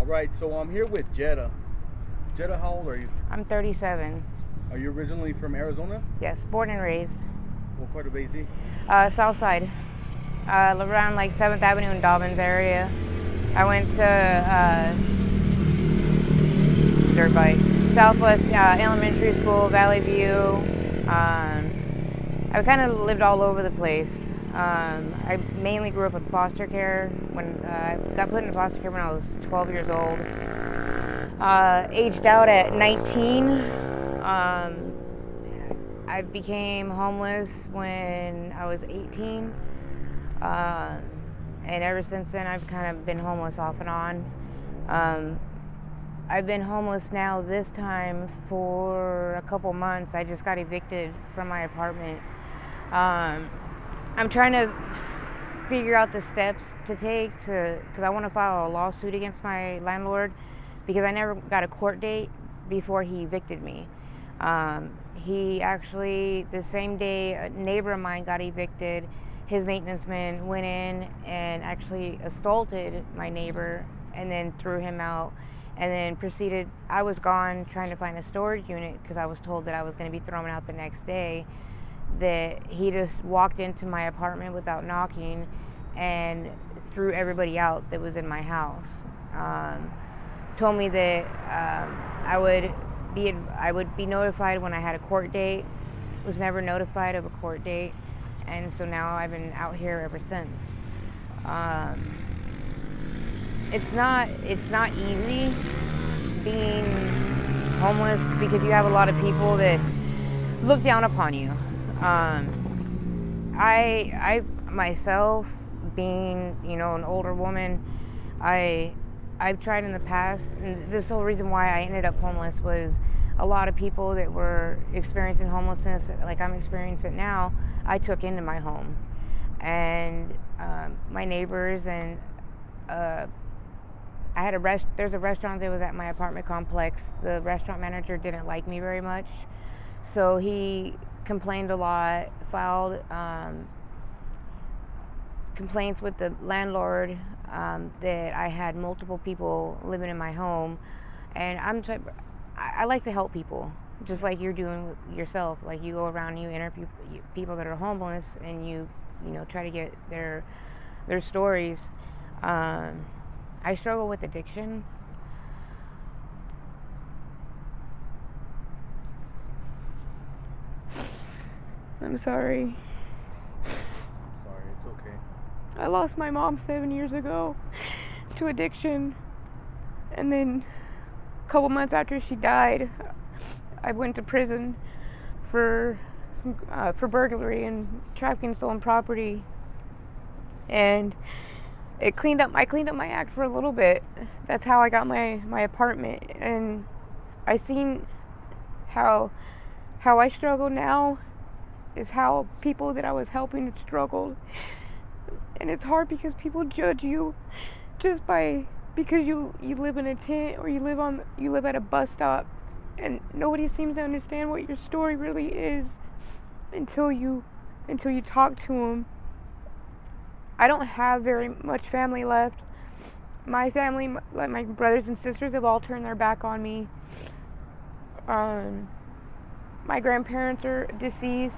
right, so I'm here with Jeda. Jeda, how old are you? I'm 37. Are you originally from Arizona? Yes, born and raised. What part of AZ? South side. Around like 7th Avenue and Dobbins area. I went to dirt bike. Southwest Elementary School, Valley View. I kind of lived all over the place. I mainly grew up in foster care. When I got put in foster care when I was 12 years old. Aged out at 19. I became homeless when I was 18. And ever since then, I've kind of been homeless off and on. I've been homeless now this time for a couple months. I just got evicted from my apartment. I'm trying to figure out the steps to take because I want to file a lawsuit against my landlord because I never got a court date before he evicted me. He actually, the same day a neighbor of mine got evicted, his maintenance man went in and actually assaulted my neighbor and then threw him out and then proceeded. I was gone trying to find a storage unit because I was told that I was going to be thrown out the next day, that he just walked into my apartment without knocking and threw everybody out that was in my house. Told me that I would be notified when I had a court date. Was never notified of a court date, and so now I've been out here ever since. It's not easy being homeless because you have a lot of people that look down upon you. I myself, being an older woman, I've tried in the past, and this whole reason why I ended up homeless was a lot of people that were experiencing homelessness like I'm experiencing now, I took into my home. And my neighbors and there's a restaurant that was at my apartment complex. The restaurant manager didn't like me very much, so he complained a lot, filed complaints with the landlord that I had multiple people living in my home. And I like to help people, just like you're doing yourself. Like, you go around and you interview people that are homeless, and you try to get their stories. I struggle with addiction. I'm sorry. Sorry, it's okay. I lost my mom 7 years ago to addiction, and then a couple months after she died, I went to prison for burglary and trafficking stolen property, and I cleaned up my act for a little bit. That's how I got my apartment, and I seen how I struggle now is how people that I was helping struggled. And it's hard because people judge you just because you live in a tent or you live at a bus stop, and nobody seems to understand what your story really is until you talk to them. I don't have very much family left. My family, like my brothers and sisters, have all turned their back on me. My grandparents are deceased.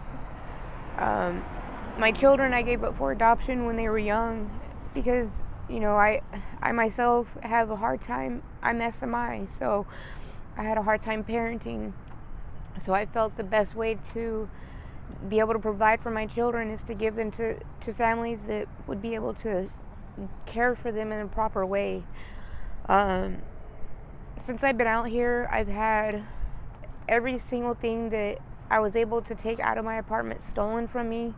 My children I gave up for adoption when they were young because, I myself have a hard time. I'm SMI, so I had a hard time parenting. So I felt the best way to be able to provide for my children is to give them to families that would be able to care for them in a proper way. Since I've been out here, I've had every single thing that I was able to take out of my apartment stolen from me.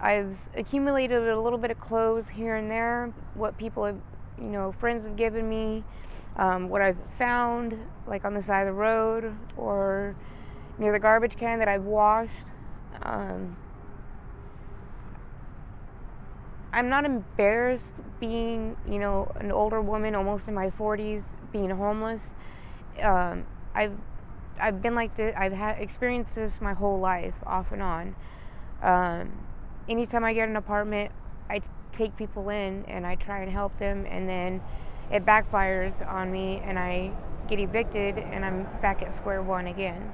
I've accumulated a little bit of clothes here and there, what people have, friends have given me, what I've found, like on the side of the road or near the garbage can that I've washed. I'm not embarrassed being, an older woman, almost in my 40s, being homeless. I've been like this. I've experienced this my whole life, off and on. Anytime I get an apartment, I take people in and I try and help them, and then it backfires on me and I get evicted and I'm back at square one again.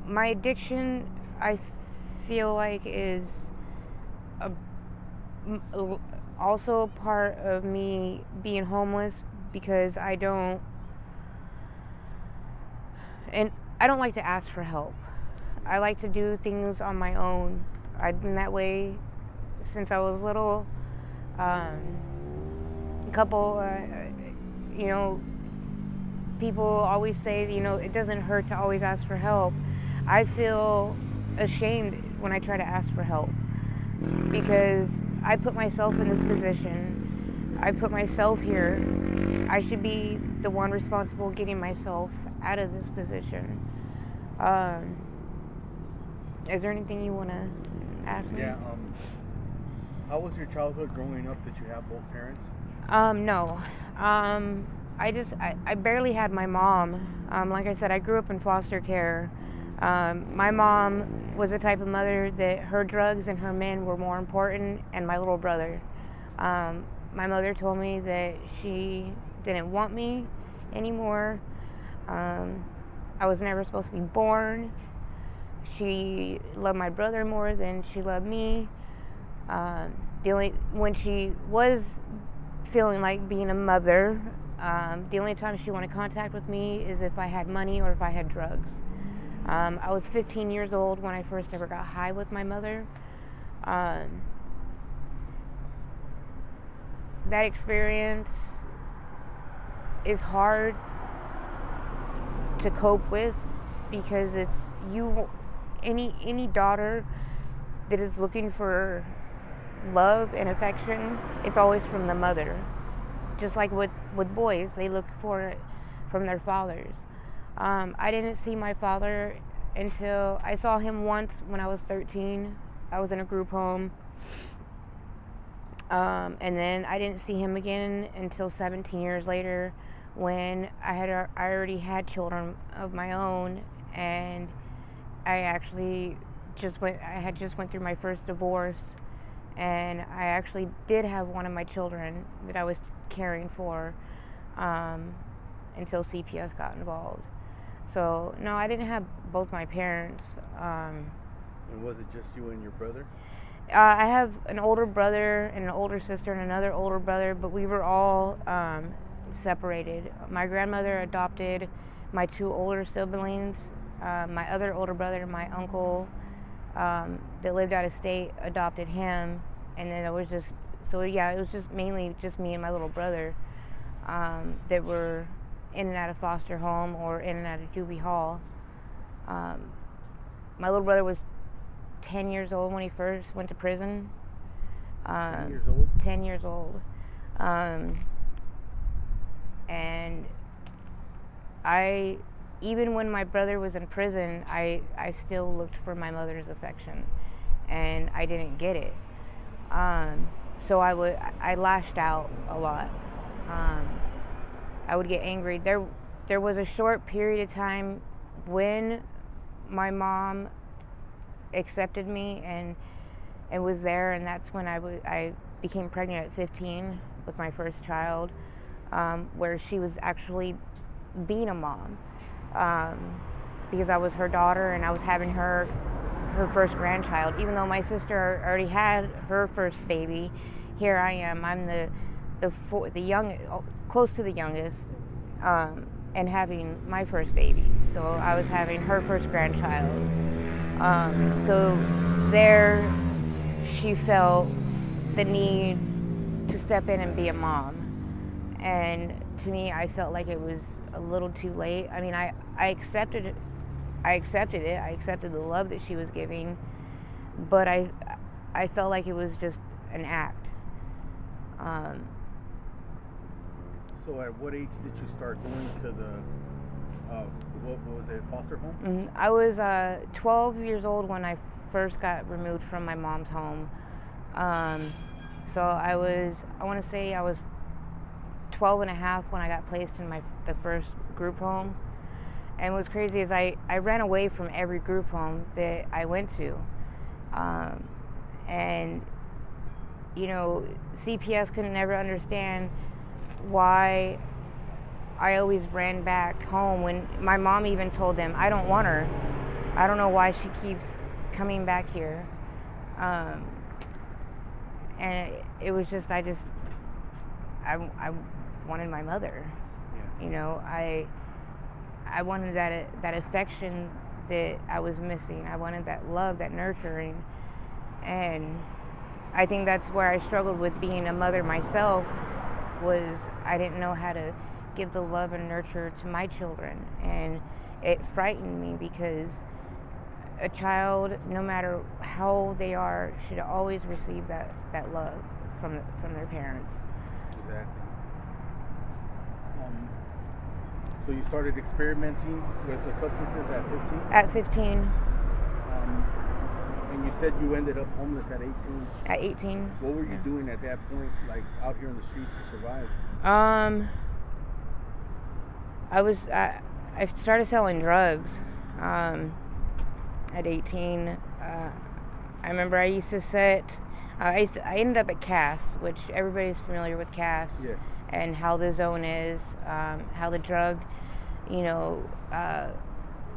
My addiction, I feel like, is a, also a part of me being homeless, because I don't like to ask for help. I like to do things on my own. I've been that way since I was little. People always say, it doesn't hurt to always ask for help. I feel ashamed when I try to ask for help, because I put myself in this position. I put myself here. I should be the one responsible getting myself out of this position. Is there anything you want to ask me? Yeah. How was your childhood growing up? Did you have both parents? No. I barely had my mom. Like I said, I grew up in foster care. My mom was the type of mother that her drugs and her men were more important, and my little brother. My mother told me that she didn't want me anymore. I was never supposed to be born. She loved my brother more than she loved me. When she was feeling like being a mother, the only time she wanted contact with me is if I had money or if I had drugs. I was 15 years old when I first ever got high with my mother. That experience is hard to cope with, because it's any daughter that is looking for love and affection, it's always from the mother. Just like with boys, they look for it from their fathers. I didn't see my father until I saw him once when I was 13. I was in a group home. And then I didn't see him again until 17 years later, when I already had children of my own, and I actually had just went through my first divorce, and I actually did have one of my children that I was caring for until CPS got involved. So no, I didn't have both my parents. And was it just you and your brother? I have an older brother and an older sister and another older brother, but we were all separated. My grandmother adopted my two older siblings. My other older brother and my uncle that lived out of state adopted him, and then it was just mainly just me and my little brother that were in and out of foster home or in and out of juvie hall. My little brother was 10 years old when he first went to prison. 10 years old? 10 years old. And even when my brother was in prison, I still looked for my mother's affection, and I didn't get it. So I lashed out a lot. I would get angry. There was a short period of time when my mom accepted me and was there, and that's when I became pregnant at 15 with my first child, where she was actually being a mom, because I was her daughter and I was having her first grandchild. Even though my sister already had her first baby, here I am. I'm the young, close to the youngest, and having my first baby. So I was having her first grandchild. So there, she felt the need to step in and be a mom. And to me, I felt like it was a little too late. I mean, I accepted it. I accepted the love that she was giving, but I felt like it was just an act. So at what age did you start going to the, what was it, foster home? Mm-hmm. I was 12 years old when I first got removed from my mom's home. So I want to say I was 12 and a half when I got placed in the first group home. And what's crazy is I ran away from every group home that I went to. And you know, CPS could never understand why I always ran back home when my mom even told them, I don't want her. I don't know why she keeps coming back here. And it was just, I wanted my mother. Yeah. You know, I wanted that affection that I was missing. I wanted that love, that nurturing. And I think that's where I struggled with being a mother myself, was I didn't know how to give the love and nurture to my children. And it frightened me because a child, no matter how old they are, should always receive that love from their parents. Exactly. So you started experimenting with the substances at 15? At 15. And you said you ended up homeless at 18? At 18. What were you doing at that point, like out here in the streets to survive? I started selling drugs at 18. I remember I used to sit, I ended up at Cass, which everybody's familiar with Cass. Yeah. And how the zone is, how the drug, you know,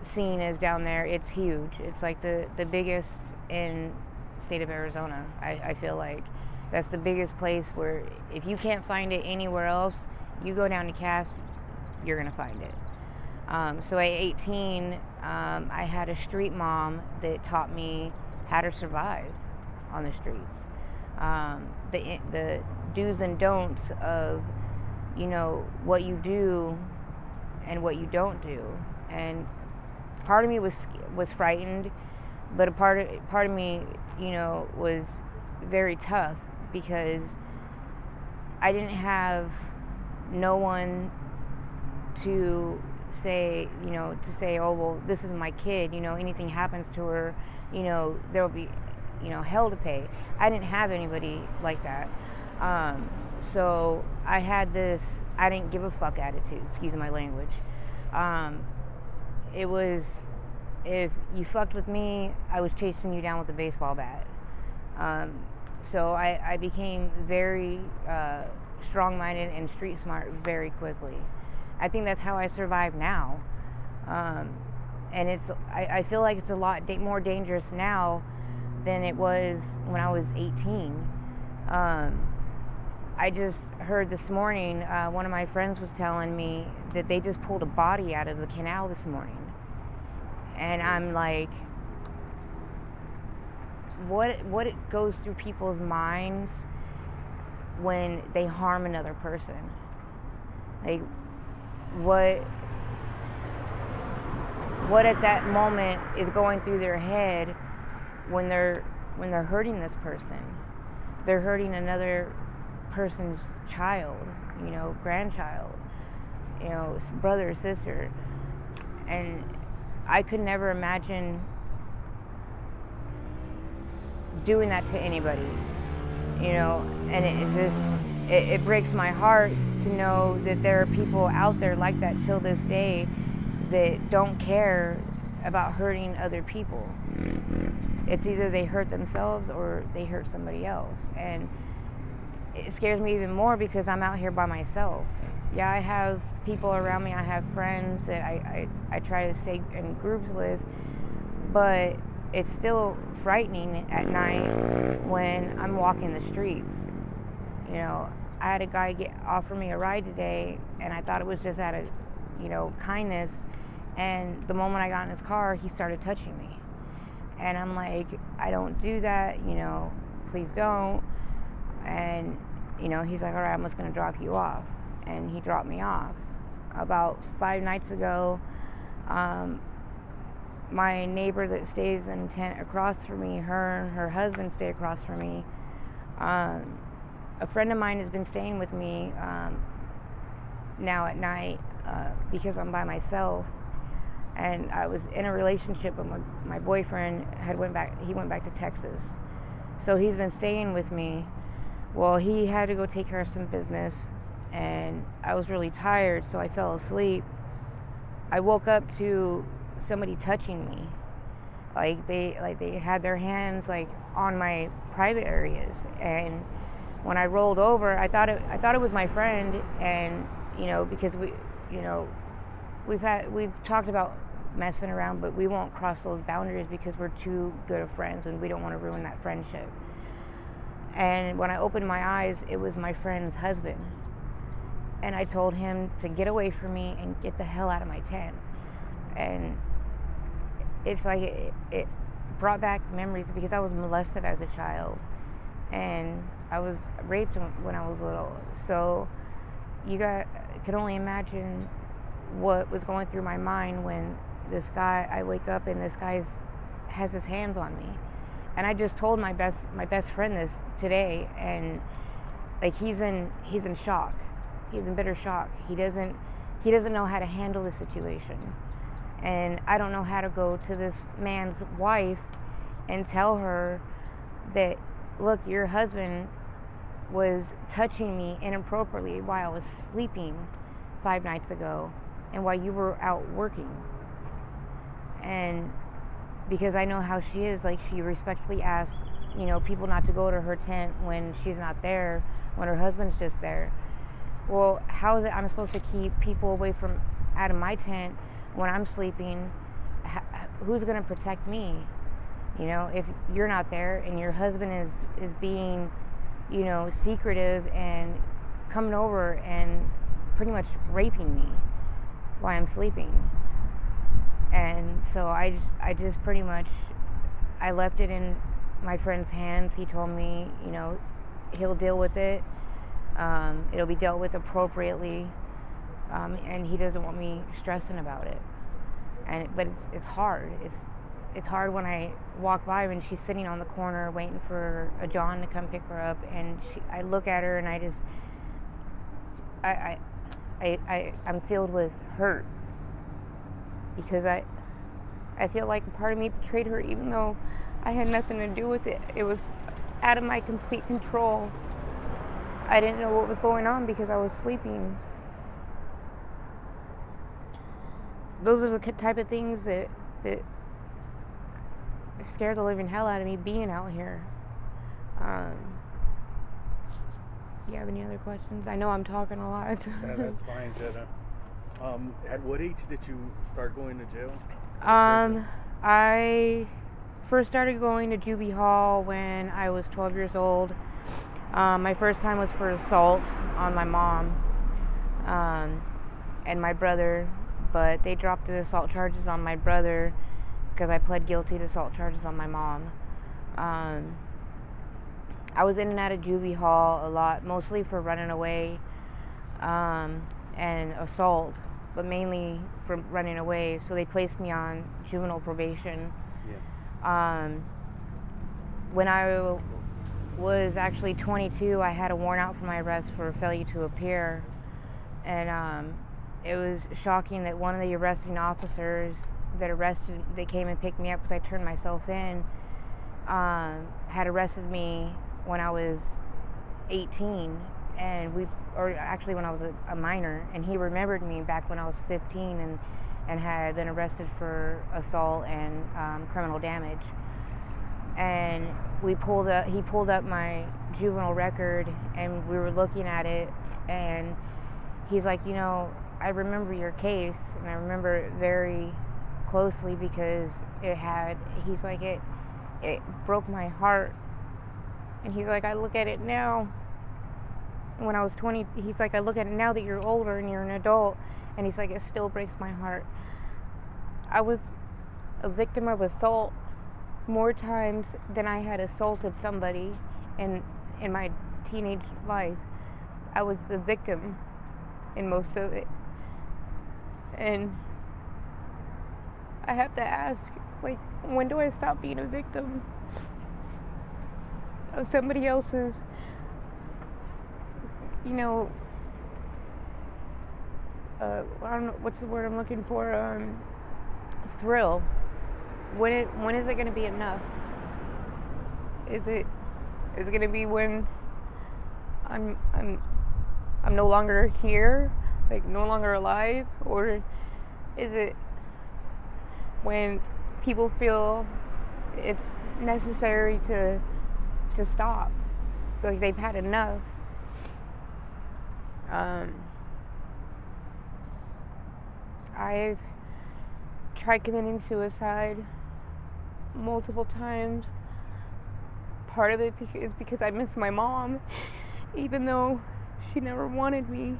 scene is down there. It's huge. It's like the biggest in the state of Arizona. I feel like that's the biggest place where if you can't find it anywhere else, you go down to Cass, you're gonna find it. So at 18, I had a street mom that taught me how to survive on the streets. The do's and don'ts of, you know, what you do and what you don't do. And part of me was frightened, but a part of me, you know, was very tough because I didn't have no one to say, oh, well, this is my kid, you know, anything happens to her, you know, there'll be, you know, hell to pay. I didn't have anybody like that. So I had this I didn't give a fuck attitude, excuse my language. It was, if you fucked with me, I was chasing you down with a baseball bat. So I became very strong-minded and street smart very quickly. I think that's how I survive now. And I feel like it's a lot more dangerous now than it was when I was 18. I just heard this morning, one of my friends was telling me that they just pulled a body out of the canal this morning. And I'm like, what it goes through people's minds when they harm another person? Like, what at that moment is going through their head when they're hurting this person? They're hurting another person's child, you know, grandchild, you know, brother or sister. And I could never imagine doing that to anybody, you know. And it breaks my heart to know that there are people out there like that till this day that don't care about hurting other people. It's either they hurt themselves or they hurt somebody else. And it scares me even more because I'm out here by myself. Yeah, I have people around me, I have friends that I try to stay in groups with, but it's still frightening at night when I'm walking the streets. You know, I had a guy offer me a ride today, and I thought it was just out of, you know, kindness, and the moment I got in his car, he started touching me. And I'm like, I don't do that, you know, please don't. And, you know, he's like, all right, I'm just going to drop you off. And he dropped me off. About 5 nights ago, my neighbor that stays in a tent across from me, her and her husband stay across from me. A friend of mine has been staying with me now at night because I'm by myself. And I was in a relationship, but my boyfriend went back to Texas. So he's been staying with me. Well, he had to go take care of some business, and I was really tired, so I fell asleep. I woke up to somebody touching me. Like they had their hands like on my private areas, and when I rolled over, I thought it was my friend, and because we've talked about messing around, but we won't cross those boundaries because we're too good of friends and we don't want to ruin that friendship. And when I opened my eyes, it was my friend's husband. And I told him to get away from me and get the hell out of my tent. And it's like it brought back memories because I was molested as a child. And I was raped when I was little. So can only imagine what was going through my mind when I wake up and this guy has his hands on me. And I just told my best friend this today, and like he's in shock. He's in bitter shock. He doesn't know how to handle the situation. And I don't know how to go to this man's wife and tell her that, look, your husband was touching me inappropriately while I was sleeping 5 nights ago and while you were out working. And because I know how she is, like, she respectfully asks, people not to go to her tent when she's not there, when her husband's just there. Well, how is it I'm supposed to keep people away from out of my tent when I'm sleeping? Who's going to protect me? If you're not there and your husband is being, secretive and coming over and pretty much raping me while I'm sleeping. And so I just pretty much, I left it in my friend's hands. He told me, he'll deal with it. It'll be dealt with appropriately. And he doesn't want me stressing about it. But it's hard. It's hard when I walk by and she's sitting on the corner waiting for a John to come pick her up, and I look at her and I'm filled with hurt because I feel like a part of me betrayed her even though I had nothing to do with it. It was out of my complete control. I didn't know what was going on because I was sleeping. Those are the type of things that scare the living hell out of me being out here. Do you have any other questions? I know I'm talking a lot. Yeah, that's fine, Jeda. At what age did you start going to jail? I first started going to juvie hall when I was 12 years old. My first time was for assault on my mom and my brother, but they dropped the assault charges on my brother because I pled guilty to assault charges on my mom. I was in and out of juvie hall a lot, mostly for running away and assault, but mainly for running away. So they placed me on juvenile probation. Yeah. When I was actually 22, I had a warrant out for my arrest for failure to appear. And it was shocking that one of the arresting officers that came and picked me up because I turned myself in, had arrested me when I was 18, actually when I was a minor, and he remembered me back when I was 15 and had been arrested for assault and criminal damage. And he pulled up my juvenile record, and we were looking at it, and he's like, I remember your case, and I remember it very closely because he's like, it broke my heart. And he's like, I look at it now. When I was 20, he's like, I look at it now that you're older and you're an adult, and he's like, it still breaks my heart. I was a victim of assault more times than I had assaulted somebody in my teenage life. I was the victim in most of it. And I have to ask, like, when do I stop being a victim of somebody else's, I don't know, what's the word I'm looking for, thrill. When is it going to be enough? Is it going to be when I'm no longer here, like no longer alive, or is it when people feel it's necessary to stop? like they've had enough. I've tried committing suicide multiple times. Part of it is because I miss my mom, even though she never wanted me.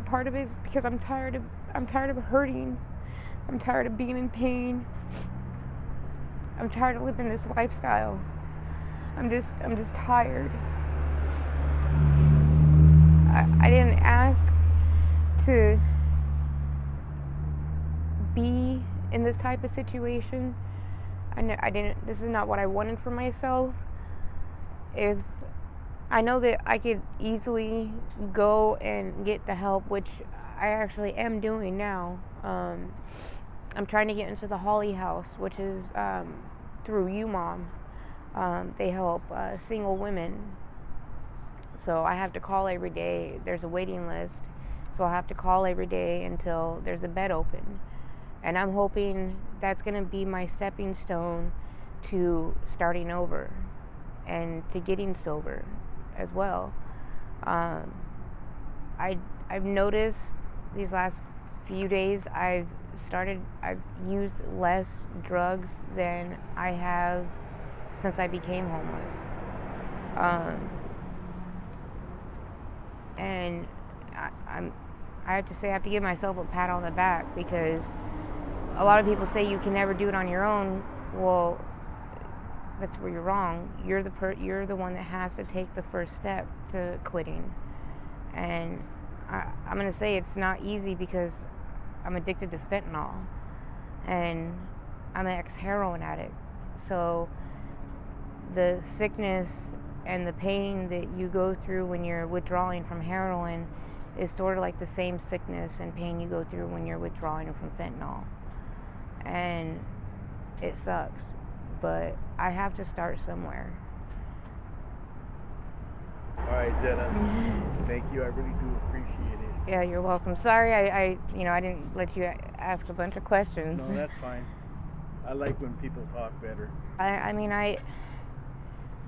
Part of it is because I'm tired of hurting. I'm tired of being in pain. I'm tired of living this lifestyle. I'm just tired. I didn't ask to be in this type of situation. I didn't. This is not what I wanted for myself. If I know that I could easily go and get the help, which I actually am doing now. I'm trying to get into the Holly House, which is through UMOM. They help single women. So I have to call every day. There's a waiting list. So I have to call every day until there's a bed open. And I'm hoping that's going to be my stepping stone to starting over and to getting sober as well. I've noticed these last few days I've used less drugs than I have since I became homeless. And I have to say, I have to give myself a pat on the back, because a lot of people say you can never do it on your own. Well, that's where you're wrong. You're the one that has to take the first step to quitting. And I'm gonna say it's not easy, because I'm addicted to fentanyl, and I'm an ex-heroin addict. So the sickness and the pain that you go through when you're withdrawing from heroin is sort of like the same sickness and pain you go through when you're withdrawing from fentanyl. And it sucks, but I have to start somewhere. All right, Jeda. Thank you. I really do appreciate it. Yeah, you're welcome. Sorry, I didn't let you ask a bunch of questions. No, that's fine. I like when people talk better.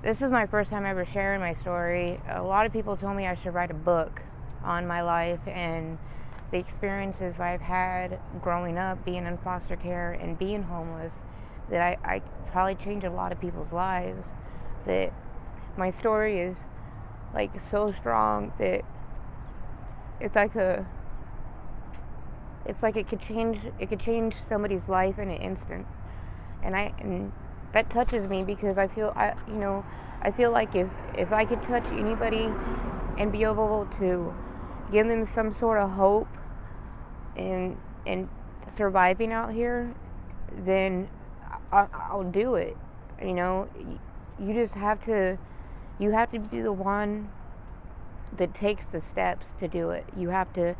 This is my first time ever sharing my story. A lot of people told me I should write a book on my life and the experiences I've had growing up, being in foster care and being homeless, that I probably changed a lot of people's lives. That my story is like so strong that it's like it could change somebody's life in an instant. And that touches me, because I feel like if I could touch anybody and be able to give them some sort of hope in surviving out here, then I'll do it. You just have to be the one that takes the steps to do it. You have to,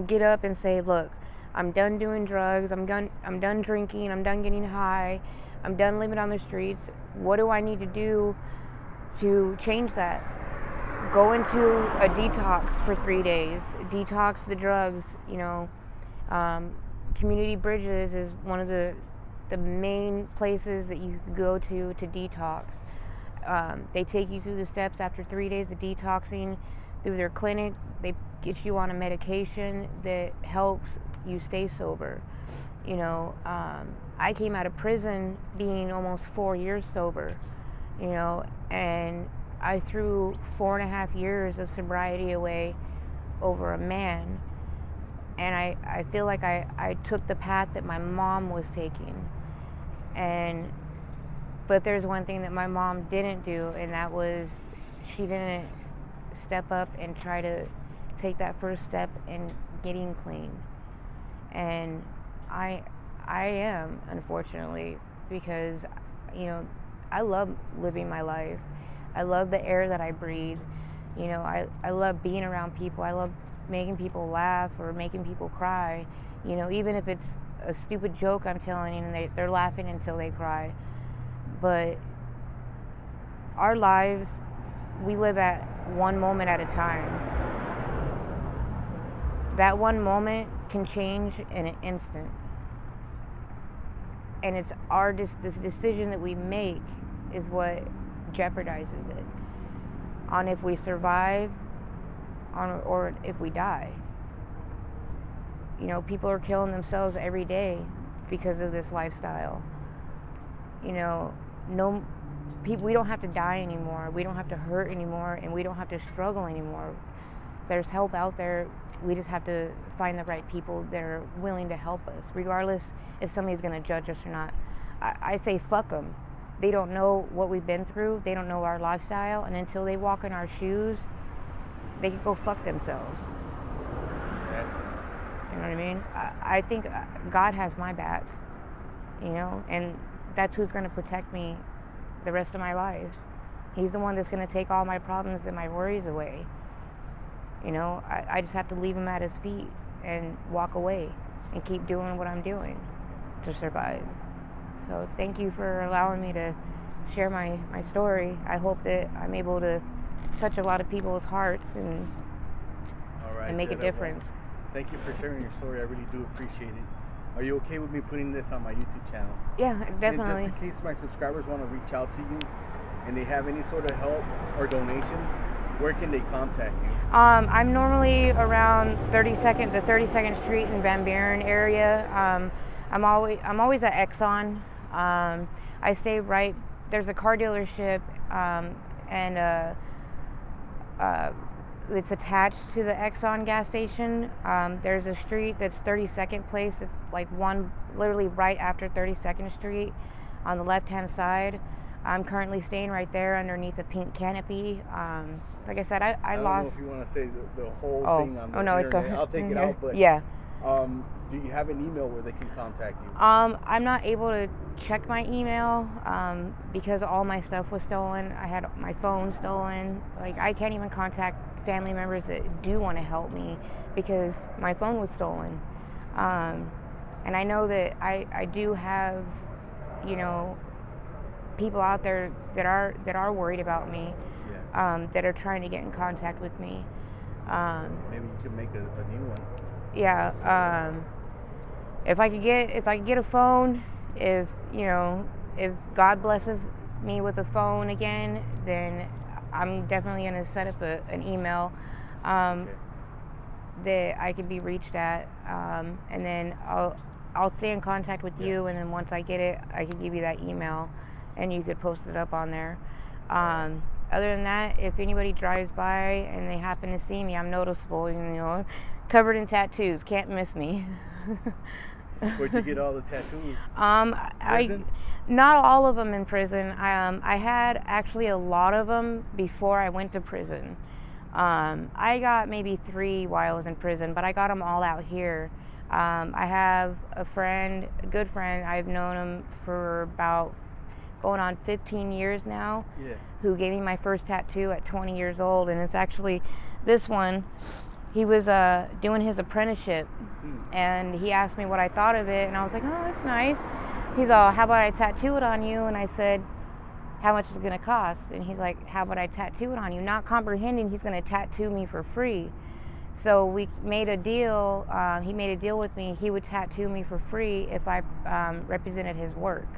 get up and say, look, I'm done doing drugs, I'm done drinking, I'm done getting high, I'm done living on the streets. What do I need to do to change that? Go into a detox for 3 days. Detox the drugs. Community Bridges is one of the main places that you can go to detox. They take you through the steps after 3 days of detoxing through their clinic. They get you on a medication that helps you stay sober. I came out of prison being almost 4 years sober, and I threw 4.5 years of sobriety away over a man. And I feel like I took the path that my mom was taking. But there's one thing that my mom didn't do, and that was she didn't step up and try to take that first step in getting clean. And I am, unfortunately, because I love living my life. I love the air that I breathe. I love being around people. I love making people laugh or making people cry. Even if it's a stupid joke I'm telling and they're laughing until they cry. But our lives, we live at one moment at a time. That one moment can change in an instant. And it's this decision that we make is what jeopardizes it on if we survive or if we die. You know, people are killing themselves every day because of this lifestyle. You know, we don't have to die anymore. We don't have to hurt anymore, and we don't have to struggle anymore. There's help out there. We just have to find the right people that are willing to help us, regardless if somebody's going to judge us or not. I say fuck them. They don't know what we've been through. They don't know our lifestyle, and until they walk in our shoes, they can go fuck themselves. You know what I mean? I think God has my back, you know, and that's who's going to protect me the rest of my life. He's the one that's going to take all my problems and my worries away. You know, I just have to leave him at his feet and walk away and keep doing what I'm doing to survive. So thank you for allowing me to share my story. I hope that I'm able to touch a lot of people's hearts and make a difference. Well, thank you for sharing your story. I really do appreciate it. Are you okay with me putting this on my YouTube channel? Yeah, definitely. And just in case my subscribers want to reach out to you and they have any sort of help or donations, where can they contact you? I'm normally around the 32nd Street in Van Buren area. I'm always at Exxon. I stay right. There's a car dealership, and it's attached to the Exxon gas station. There's a street that's 32nd Place. It's like literally right after 32nd Street on the left-hand side. I'm currently staying right there underneath the pink canopy. Like I said, I don't lost. know if you want to say the whole thing on the no, internet. I'll take it out, but yeah. Do you have an email where they can contact you? I'm not able to check my email because all my stuff was stolen. I had my phone stolen. Like, I can't even contact family members that do want to help me because my phone was stolen. And I know that I do have, you know, people out there that are worried about me, that are trying to get in contact with me. Maybe you could make a new one. Yeah. If I could get a phone, if God blesses me with a phone again, then I'm definitely gonna set up an email that I can be reached at, and then I'll stay in contact with you, and then once I get it, I can give you that email, and you could post it up on there. Other than that, if anybody drives by and they happen to see me, I'm noticeable, you know, covered in tattoos, can't miss me. Where'd you get all the tattoos? Not all of them in prison. I had actually a lot of them before I went to prison. I got maybe 3 while I was in prison, but I got them all out here. I have a good friend, I've known him for about going on 15 years now, who gave me my first tattoo at 20 years old, and it's actually this one. He was doing his apprenticeship, and he asked me what I thought of it, and I was like, oh, that's nice. He's all, how about I tattoo it on you? And I said, how much is it gonna cost? And he's like, how about I tattoo it on you? Not comprehending he's gonna tattoo me for free. So we made a deal. He made a deal with me. He would tattoo me for free if I represented his work.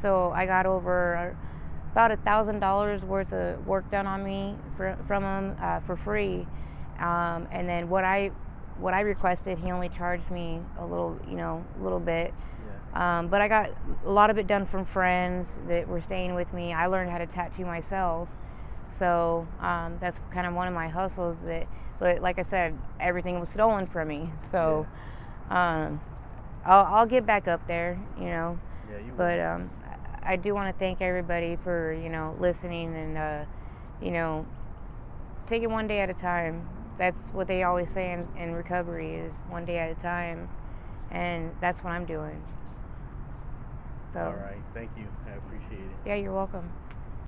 So I got over about $1,000 worth of work done on me from him for free. And then what I requested, he only charged me a little bit. But I got a lot of it done from friends that were staying with me. I learned how to tattoo myself. So that's kind of one of my hustles. But like I said, everything was stolen from me. So I'll get back up there, you know. Yeah, you will. But I do want to thank everybody for, you know, listening and, you know, take it one day at a time. That's what they always say in recovery, is one day at a time. And that's what I'm doing. So. All right. Thank you. I appreciate it. Yeah, you're welcome.